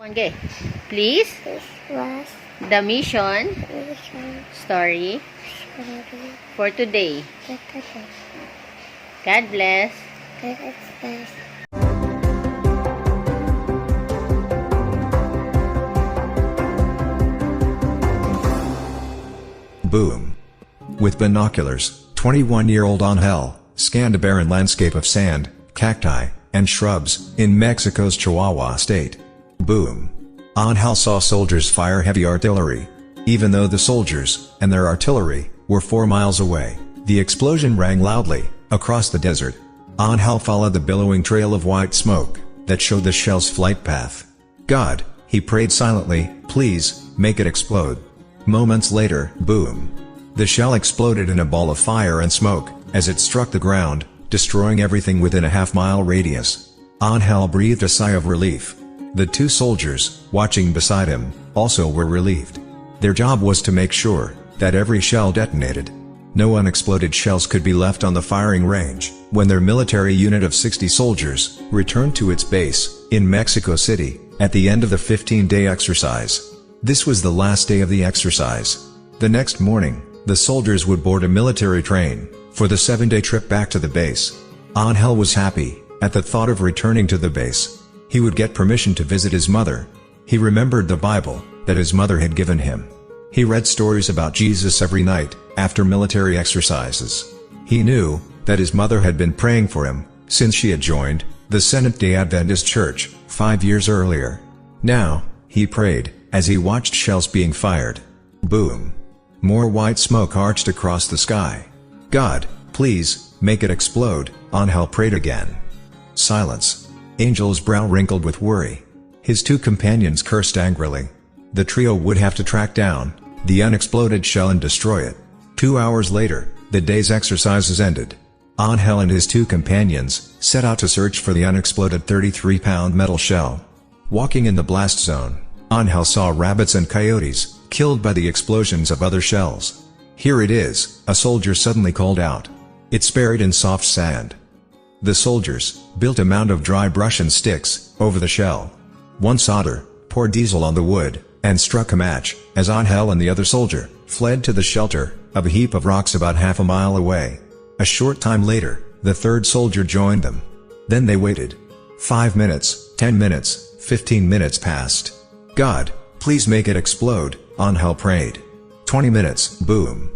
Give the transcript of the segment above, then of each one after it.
Okay, please, This was the mission mission story story for today. for today. God bless. God bless. Boom. With binoculars, 21-year-old Angel scanned a barren landscape of sand, cacti, and shrubs in Mexico's Chihuahua state. Boom. Angel saw soldiers fire heavy artillery. Even though the soldiers and their artillery were 4 miles away, the explosion rang loudly across the desert. Angel followed the billowing trail of white smoke that showed the shell's flight path. God, he prayed silently, please, make it explode. Moments later, boom. The shell exploded in a ball of fire and smoke as it struck the ground, destroying everything within a half-mile radius. Angel breathed a sigh of relief. The two soldiers, watching beside him, also were relieved. Their job was to make sure that every shell detonated. No unexploded shells could be left on the firing range when their military unit of 60 soldiers returned to its base in Mexico City at the end of the 15-day exercise. This was the last day of the exercise. The next morning, the soldiers would board a military train for the 7-day trip back to the base. Angel was happy at the thought of returning to the base. He would get permission to visit his mother. He remembered the Bible that his mother had given him. He read stories about Jesus every night after military exercises. He knew that his mother had been praying for him since she had joined the Seventh-day Adventist Church 5 years earlier. Now, he prayed as he watched shells being fired. Boom. More white smoke arched across the sky. God, please, make it explode, Angel prayed again. Silence. Angel's brow wrinkled with worry. His two companions cursed angrily. The trio would have to track down the unexploded shell and destroy it. 2 hours later, the day's exercises ended. Angel and his two companions set out to search for the unexploded 33-pound metal shell. Walking in the blast zone, Angel saw rabbits and coyotes killed by the explosions of other shells. Here it is, a soldier suddenly called out. It's buried in soft sand. The soldiers built a mound of dry brush and sticks over the shell. One soldier poured diesel on the wood and struck a match as Angel and the other soldier fled to the shelter of a heap of rocks about half a mile away. A short time later, the third soldier joined them. Then they waited. 5 minutes, 10 minutes, 15 minutes passed. God, please make it explode, Angel prayed. 20 minutes, boom.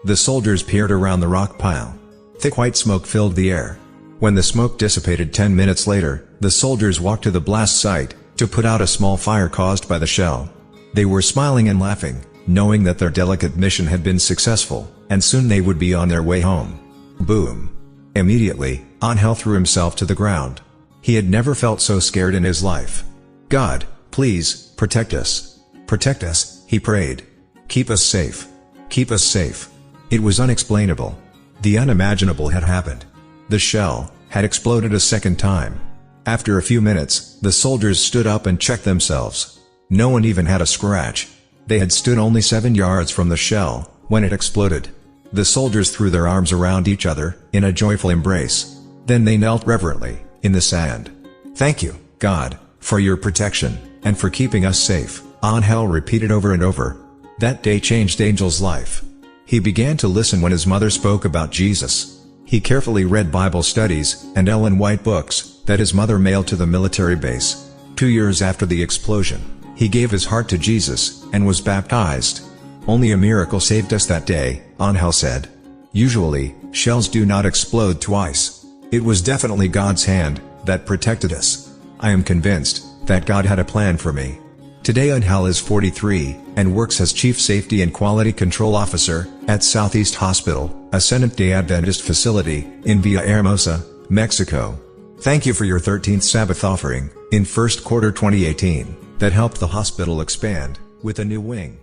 The soldiers peered around the rock pile. Thick white smoke filled the air. When the smoke dissipated 10 minutes later, the soldiers walked to the blast site to put out a small fire caused by the shell. They were smiling and laughing, knowing that their delicate mission had been successful, and soon they would be on their way home. Boom. Immediately, Angel threw himself to the ground. He had never felt so scared in his life. God, please, protect us. Protect us, he prayed. Keep us safe. Keep us safe. It was unexplainable. The unimaginable had happened. The shell had exploded a second time. After a few minutes, the soldiers stood up and checked themselves. No one even had a scratch. They had stood only 7 yards from the shell when it exploded. The soldiers threw their arms around each other in a joyful embrace. Then they knelt reverently in the sand. Thank you, God, for your protection and for keeping us safe, Angel repeated over and over. That day changed Angel's life. He began to listen when his mother spoke about Jesus. He carefully read Bible studies and Ellen White books that his mother mailed to the military base. 2 years after the explosion, he gave his heart to Jesus and was baptized. Only a miracle saved us that day, Angel said. Usually, shells do not explode twice. It was definitely God's hand that protected us. I am convinced that God had a plan for me. Today Angel is 43 and works as Chief Safety and Quality Control Officer at Southeast Hospital, a Seventh-day Adventist facility in Villahermosa, Mexico. Thank you for your 13th Sabbath offering in first quarter 2018 that helped the hospital expand with a new wing.